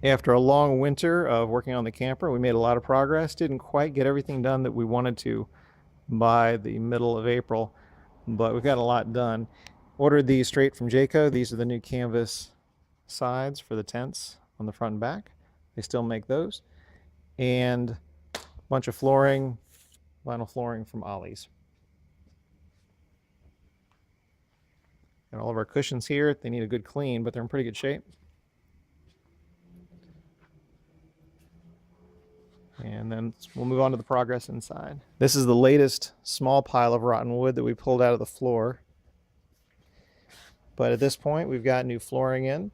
After a long winter of working on the camper, we made a lot of progress. Didn't quite get everything done that we wanted to by the middle of April, but we got a lot done. Ordered these straight from Jayco. These are the new canvas sides for the tents on the front and back. They still make those. And a bunch of flooring, vinyl flooring from Ollie's. And all of our cushions here, they need a good clean, but they're in pretty good shape. And then we'll move on to the progress inside. This is the latest small pile of rotten wood that we pulled out of the floor. But at this point, we've got new flooring in.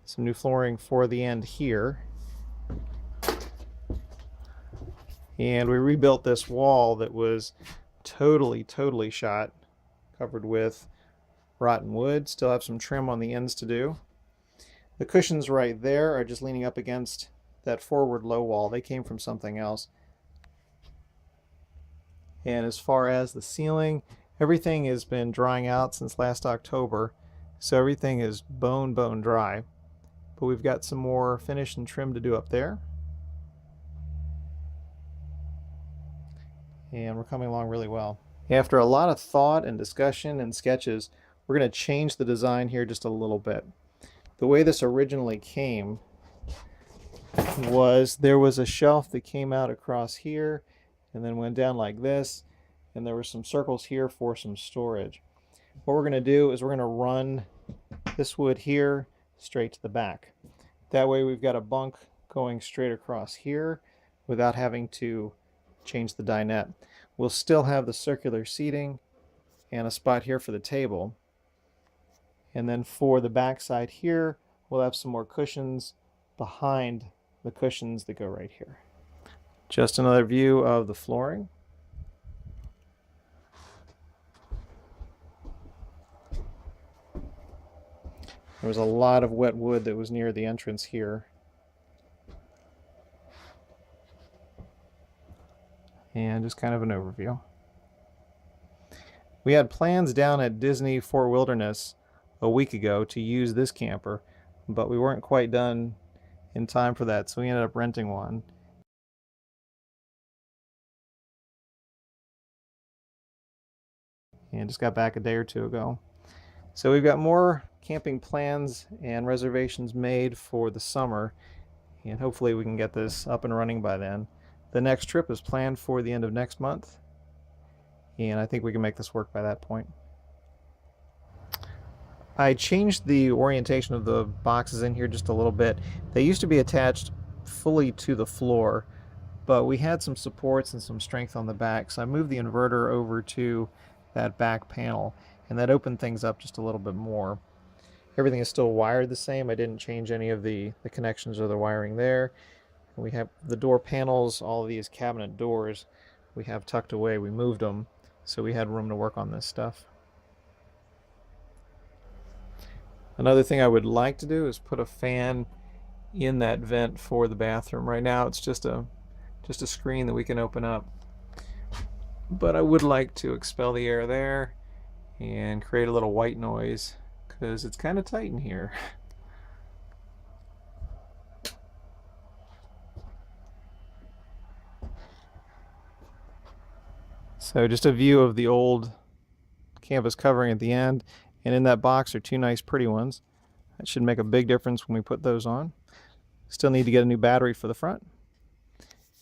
Some new flooring for the end here. And we rebuilt this wall that was totally shot, covered with rotten wood. Still have some trim on the ends to do. The cushions right there are just leaning up against that forward low wall. They came from something else. And as far as the ceiling, everything has been drying out since last October, so everything is bone dry. But we've got some more finish and trim to do up there. And we're coming along really well. After a lot of thought and discussion and sketches, we're going to change the design here just a little bit. The way this originally came was there was a shelf that came out across here and then went down like this, and there were some circles here for some storage. What we're going to do is we're going to run this wood here straight to the back. That way we've got a bunk going straight across here without having to change the dinette. We'll still have the circular seating and a spot here for the table. And then for the back side here, we'll have some more cushions behind the cushions that go right here. Just another view of the flooring. There was a lot of wet wood that was near the entrance here. And just kind of an overview. We had plans down at Disney Fort Wilderness a week ago to use this camper, but we weren't quite done in time for that, so we ended up renting one. And just got back a day or two ago. So we've got more camping plans and reservations made for the summer, and hopefully we can get this up and running by then. The next trip is planned for the end of next month, and I think we can make this work by that point. I changed the orientation of the boxes in here just a little bit. They used to be attached fully to the floor, but we had some supports and some strength on the back, so I moved the inverter over to that back panel, and that opened things up just a little bit more. Everything is still wired the same. I didn't change any of the connections or the wiring there. We have the door panels, all of these cabinet doors we have tucked away. We moved them, so we had room to work on this stuff. Another thing I would like to do is put a fan in that vent for the bathroom. Right now it's just a screen that we can open up. But I would like to expel the air there and create a little white noise because it's kind of tight in here. So just a view of the old canvas covering at the end, and in that box are two nice pretty ones. That should make a big difference when we put those on. Still need to get a new battery for the front.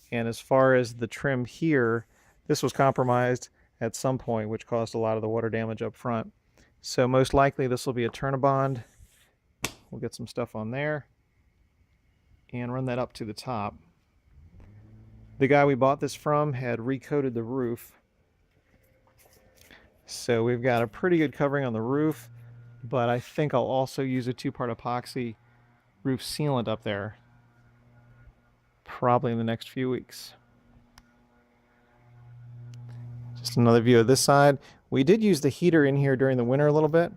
And as far as the trim here, this was compromised at some point, which caused a lot of the water damage up front. So most likely this will be a Turnabond. We'll get some stuff on there and run that up to the top. The guy we bought this from had recoated the roof, so we've got a pretty good covering on the roof, but I think I'll also use a two-part epoxy roof sealant up there probably in the next few weeks. Just another view of this side. We did use the heater in here during the winter a little bit.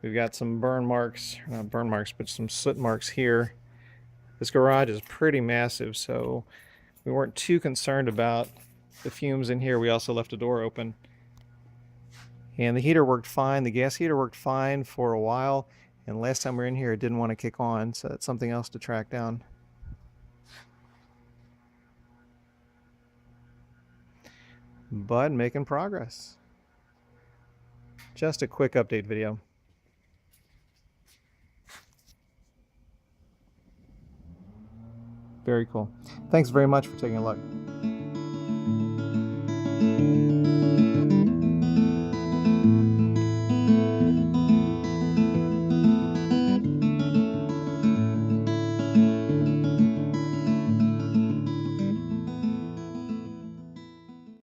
We've got some burn marks, not burn marks, but some soot marks here. This garage is pretty massive, so we weren't too concerned about the fumes in here. We also left a door open. And the heater worked fine. The gas heater worked fine for a while, And last time we were in here, it didn't want to kick on, so that's something else to track down. But making progress. Just a quick update video. Very cool. Thanks very much for taking a look.